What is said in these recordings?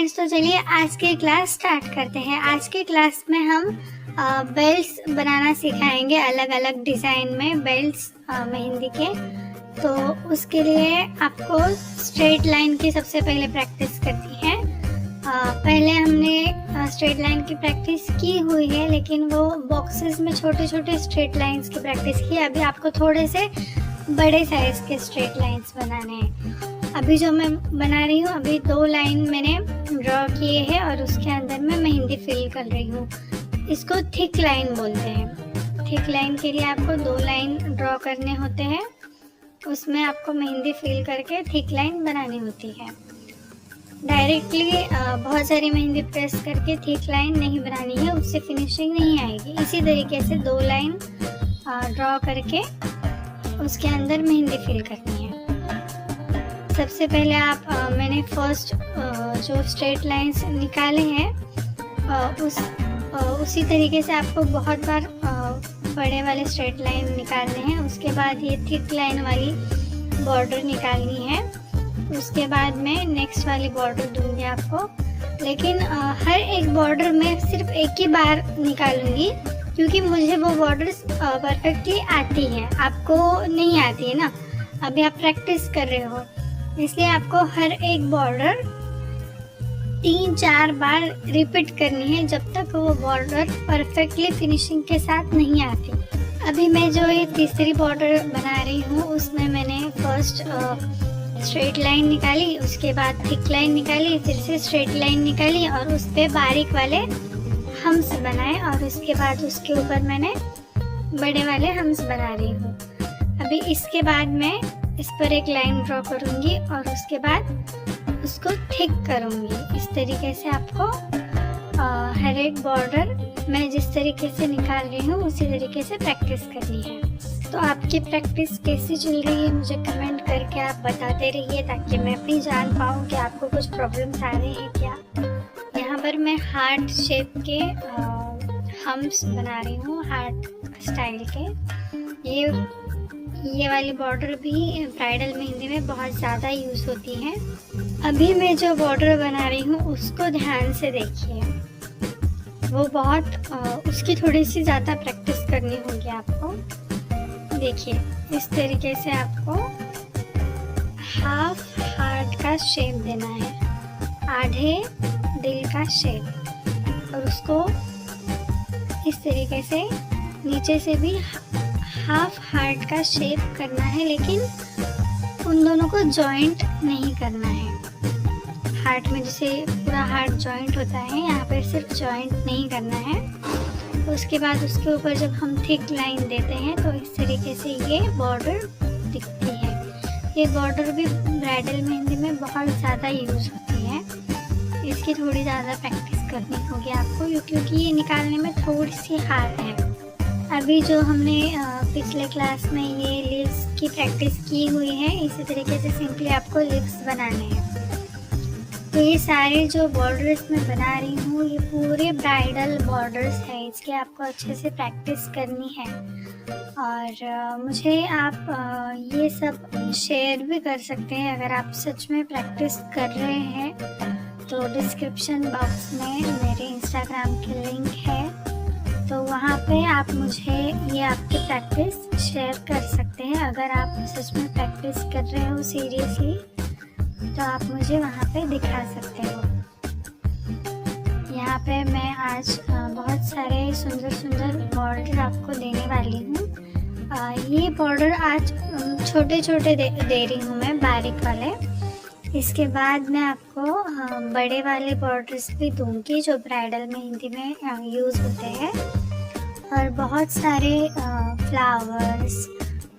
Friends, तो चलिए आज की क्लास स्टार्ट करते हैं। आज की क्लास में हम बेल्ट्स बनाना सिखाएंगे, अलग अलग डिज़ाइन में बेल्ट्स मेहंदी के। तो उसके लिए आपको स्ट्रेट लाइन की सबसे पहले प्रैक्टिस करनी है। पहले हमने स्ट्रेट लाइन की प्रैक्टिस की हुई है, लेकिन वो बॉक्सेस में छोटे छोटे स्ट्रेट लाइंस की प्रैक्टिस की। अभी आपको थोड़े से बड़े साइज़ के स्ट्रेट लाइंस बनाने हैं। अभी जो मैं बना रही हूँ, अभी 2 लाइन मैंने ड्रॉ किए हैं और उसके अंदर मैं मेहंदी फिल कर रही हूँ। इसको थिक लाइन बोलते हैं। थिक लाइन के लिए आपको 2 लाइन ड्रॉ करने होते हैं, उसमें आपको मेहंदी फिल करके थिक लाइन बनानी होती है। डायरेक्टली बहुत सारी मेहंदी प्रेस करके थिक लाइन नहीं बनानी है, उससे फिनिशिंग नहीं आएगी। इसी तरीके से 2 लाइन ड्रॉ करके उसके अंदर मेहंदी फिल करनी है। सबसे पहले मैंने फर्स्ट जो स्ट्रेट लाइंस निकाले हैं उसी तरीके से आपको बहुत बार बड़े वाले स्ट्रेट लाइन निकालने हैं। उसके बाद ये थिक लाइन वाली बॉर्डर निकालनी है। उसके बाद मैं नेक्स्ट वाली बॉर्डर दूंगी आपको, लेकिन हर एक बॉर्डर में सिर्फ एक ही बार निकालूंगी, क्योंकि मुझे वो बॉर्डर्स परफेक्टली आती है, आपको नहीं आती है ना। अभी आप प्रैक्टिस कर रहे हो, इसलिए आपको हर एक बॉर्डर 3-4 बार रिपीट करनी है, जब तक वो बॉर्डर परफेक्टली फिनिशिंग के साथ नहीं आती। अभी मैं जो ये तीसरी बॉर्डर बना रही हूँ, उसमें मैंने फर्स्ट स्ट्रेट लाइन निकाली, उसके बाद थिक लाइन निकाली, फिर से स्ट्रेट लाइन निकाली और उस पर बारीक वाले हम्स बनाए, और उसके बाद उसके ऊपर मैंने बड़े वाले हम्स बना रही हूँ। अभी इसके बाद मैं इस पर एक लाइन ड्रॉ करूँगी और उसके बाद उसको थिक करूँगी। इस तरीके से आपको हर एक बॉर्डर मैं जिस तरीके से निकाल रही हूँ उसी तरीके से प्रैक्टिस करनी है। तो आपकी प्रैक्टिस कैसी चल रही है मुझे कमेंट करके आप बताते रहिए, ताकि मैं भी जान पाऊँ कि आपको कुछ प्रॉब्लम्स आ रहे हैं क्या। यहाँ पर मैं हार्ट शेप के हम्स बना रही हूँ, हार्ट स्टाइल के। ये वाली बॉर्डर भी ब्राइडल मेहंदी में बहुत ज़्यादा यूज़ होती है। अभी मैं जो बॉर्डर बना रही हूँ उसको ध्यान से देखिए, वो बहुत उसकी थोड़ी सी ज़्यादा प्रैक्टिस करनी होगी आपको। देखिए इस तरीके से आपको हाफ हार्ट का शेप देना है, आधे दिल का शेप, और उसको इस तरीके से नीचे से भी हाफ हार्ट का शेप करना है, लेकिन उन दोनों को जॉइंट नहीं करना है। हार्ट में जैसे पूरा हार्ट जॉइंट होता है, यहाँ पे सिर्फ जॉइंट नहीं करना है। उसके बाद उसके ऊपर जब हम थिक लाइन देते हैं तो इस तरीके से ये बॉर्डर दिखती है। ये बॉर्डर भी ब्राइडल मेहंदी में बहुत ज़्यादा यूज़ होती है। इसकी थोड़ी ज़्यादा प्रैक्टिस करनी होगी आपको, क्योंकि ये निकालने में थोड़ी सी हार्ड है। अभी जो हमने पिछले क्लास में ये लिप्स की प्रैक्टिस की हुई है, इसी तरीके से सिंपली आपको लिप्स बनाने हैं। तो ये सारे जो बॉर्डर्स मैं बना रही हूँ ये पूरे ब्राइडल बॉर्डर्स हैं, इसके आपको अच्छे से प्रैक्टिस करनी है। और मुझे आप ये सब शेयर भी कर सकते हैं अगर आप सच में प्रैक्टिस कर रहे हैं। तो डिस्क्रिप्शन बॉक्स में मेरे इंस्टाग्राम की लिंक है, तो वहाँ पे आप मुझे ये आपकी प्रैक्टिस शेयर कर सकते हैं। अगर आप सच में प्रैक्टिस कर रहे हो सीरियसली, तो आप मुझे वहाँ पे दिखा सकते हो। यहाँ पे मैं आज बहुत सारे सुंदर सुंदर बॉर्डर आपको देने वाली हूँ। ये बॉर्डर आज छोटे छोटे दे रही हूँ मैं, बारीक वाले। इसके बाद मैं आपको बड़े वाले बॉर्डर्स भी दूंगी जो ब्राइडल मेहंदी में यूज़ होते हैं। और बहुत सारे फ्लावर्स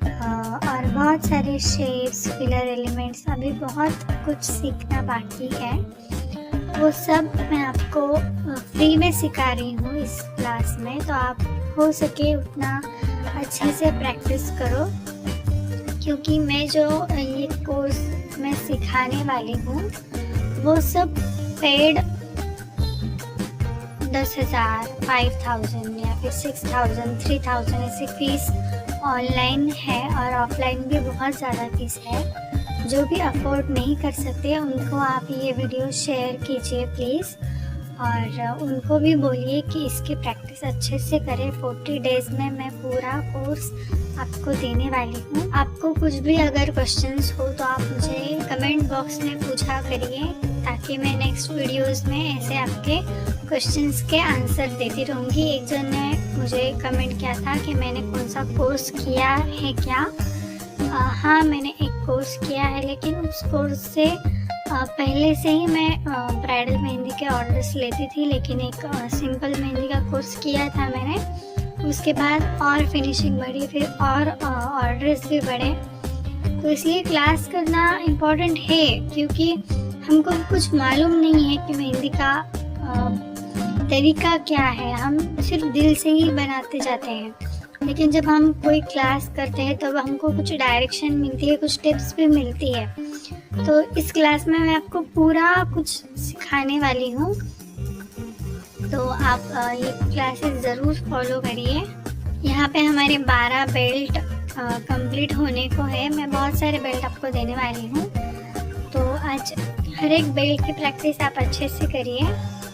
और बहुत सारे शेप्स, फिलर एलिमेंट्स, अभी बहुत कुछ सीखना बाकी है। वो सब मैं आपको फ्री में सिखा रही हूँ इस क्लास में। तो आप हो सके उतना अच्छे से प्रैक्टिस करो, क्योंकि मैं जो ये कोर्स मैं सिखाने वाली हूँ वो सब पेड 10,000, 5,000 या फिर 6,000, 3,000 ऐसी फीस ऑनलाइन है, और ऑफलाइन भी बहुत ज़्यादा फीस है। जो भी अफोर्ड नहीं कर सकते उनको आप ये वीडियो शेयर कीजिए प्लीज़, और उनको भी बोलिए कि इसकी प्रैक्टिस अच्छे से करें। 40 डेज़ में मैं पूरा कोर्स आपको देने वाली हूँ। आपको कुछ भी अगर क्वेश्चंस हो तो आप मुझे कमेंट बॉक्स में पूछा करिए, ताकि मैं नेक्स्ट वीडियोस में ऐसे आपके क्वेश्चंस के आंसर देती रहूँगी। एक जन ने मुझे कमेंट किया था कि मैंने कौन सा कोर्स किया है क्या। हाँ, मैंने एक कोर्स किया है, लेकिन उस कोर्स से पहले से ही मैं ब्राइडल मेहंदी के ऑर्डर्स लेती थी, लेकिन एक सिंपल मेहंदी का कोर्स किया था मैंने। उसके बाद और फिनिशिंग बढ़ी, फिर और ऑर्डर्स भी बढ़े। तो इसलिए क्लास करना इम्पोर्टेंट है, क्योंकि हमको कुछ मालूम नहीं है कि मेहंदी का तरीका क्या है। हम सिर्फ दिल से ही बनाते जाते हैं, लेकिन जब हम कोई क्लास करते हैं तब हमको कुछ डायरेक्शन मिलती है, कुछ टिप्स भी मिलती है। तो इस क्लास में मैं आपको पूरा कुछ सिखाने वाली हूँ, तो आप ये क्लासेस ज़रूर फॉलो करिए। यहाँ पे हमारे 12 बेल्ट कंप्लीट होने को है। मैं बहुत सारे बेल्ट आपको देने वाली हूँ, तो आज हर एक बेल्ट की प्रैक्टिस आप अच्छे से करिए।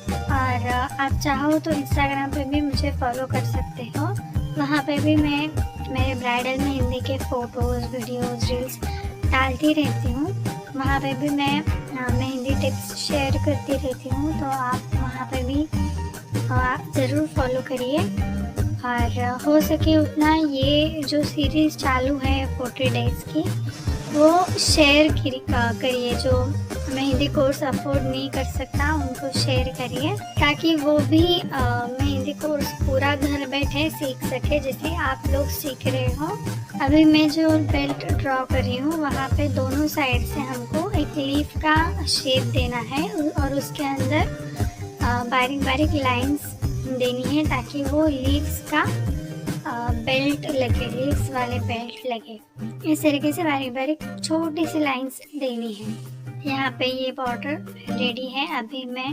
और आप चाहो तो इंस्टाग्राम पे भी मुझे फॉलो कर सकते हो, वहाँ पे भी मैं मेरे ब्राइडल मेहंदी के फ़ोटोज़, वीडियोज़, रील्स डालती रहती हूँ। वहाँ पे भी मैं मेहंदी टिप्स शेयर करती रहती हूँ, तो आप वहाँ पे भी ज़रूर फॉलो करिए। और हो सके उतना ये जो सीरीज़ चालू है 40 डेज़ की, वो शेयर करिए। जो मेहंदी कोर्स अफोर्ड नहीं कर सकता उनको शेयर करिए, ताकि वो भी मेहंदी कोर्स पूरा घर बैठे सीख सके, जैसे आप लोग सीख रहे हो। अभी मैं जो बेल्ट ड्रॉ कर रही हूँ, वहाँ पे दोनों साइड से हमको एक लीफ का शेप देना है, और उसके अंदर बारीक बारीक लाइंस देनी है, ताकि वो लीव्स का बेल्ट लगे, लीव्स वाले बेल्ट लगे। इस तरीके से बारीक बारीक छोटी सी लाइंस देनी है। यहाँ पे ये बॉर्डर रेडी है। अभी मैं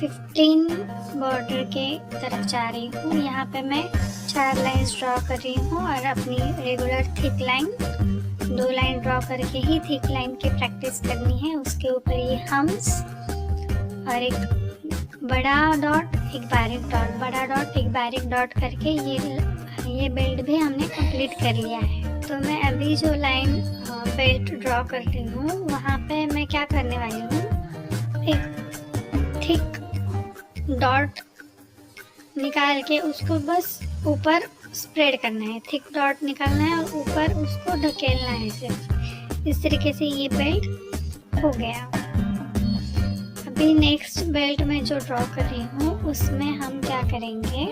15 बॉर्डर के तरफ जा रही हूँ। यहाँ पे मैं 4 लाइंस ड्रॉ कर रही हूँ, और अपनी regular thick line 2 line draw करके ही थिक लाइन की प्रैक्टिस करनी है। उसके ऊपर ये हम्स और एक बड़ा डॉट, एक बारीक डॉट, बड़ा डॉट, एक बारीक डॉट करके ये बेल्ट भी हमने कंप्लीट कर लिया है। तो मैं अभी जो लाइन बेल्ट ड्रॉ करती हूँ, वहाँ पे मैं क्या करने वाली हूँ, एक थिक डॉट निकाल के उसको बस ऊपर स्प्रेड करना है। थिक डॉट निकालना है और ऊपर उसको ढकेलना है सिर्फ। इस तरीके से ये बेल्ट हो गया। अभी नेक्स्ट बेल्ट में जो ड्रॉ कर रही हूँ, उसमें हम क्या करेंगे,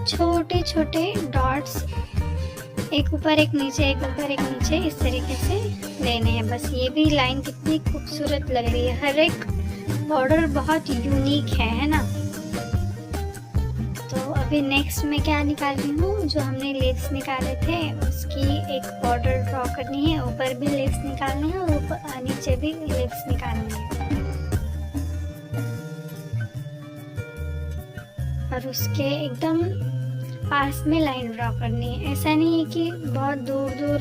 छोटे छोटे डॉट्स, एक ऊपर एक नीचे, एक ऊपर एक नीचे, इस तरीके से देने हैं। बस ये भी लाइन कितनी खूबसूरत लग रही है। हर एक बॉर्डर बहुत यूनिक है ना। तो अभी नेक्स्ट में क्या निकाल रही हूँ, जो हमने लीव्स निकाले थे उसकी एक बॉर्डर ड्रॉ करनी है। ऊपर भी लीव्स निकालनी है और ऊपर नीचे भी लीव्स निकालनी है, और उसके एकदम पास में लाइन ड्रॉ करनी है। ऐसा नहीं है कि बहुत दूर दूर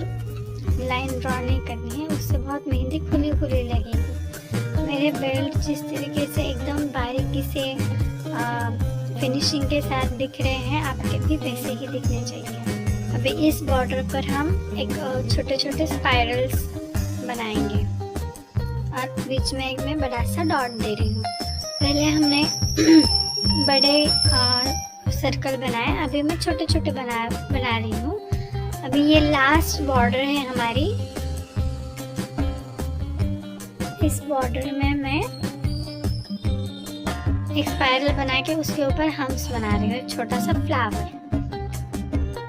लाइन ड्रॉ नहीं करनी है, उससे बहुत मेहंदी खुली खुली लगेगी। मेरे बेल्ट जिस तरीके से एकदम बारीकी से फिनिशिंग के साथ दिख रहे हैं, आपके भी वैसे ही दिखने चाहिए। अभी इस बॉर्डर पर हम एक छोटे छोटे स्पाइरल्स बनाएंगे, और बीच में एक मैं बड़ा सा डॉट दे रही हूँ। पहले हमने बड़े सर्कल बनाए, अभी मैं छोटे छोटे बना रही हूँ। अभी ये लास्ट बॉर्डर है हमारी। इस बॉर्डर में मैं एक स्पाइरल बना के उसके ऊपर हम्स बना रही हूँ, एक छोटा सा फ्लावर।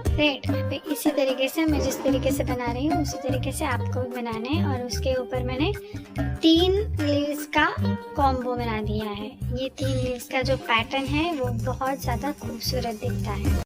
राइट, अभी इसी तरीके से मैं जिस तरीके से बना रही हूँ उसी तरीके से आपको भी बनाना है। और उसके ऊपर मैंने 3 लीव्स का कॉम्बो बना दिया है। ये 3 लीव्स का जो पैटर्न है वो बहुत ज़्यादा खूबसूरत दिखता है।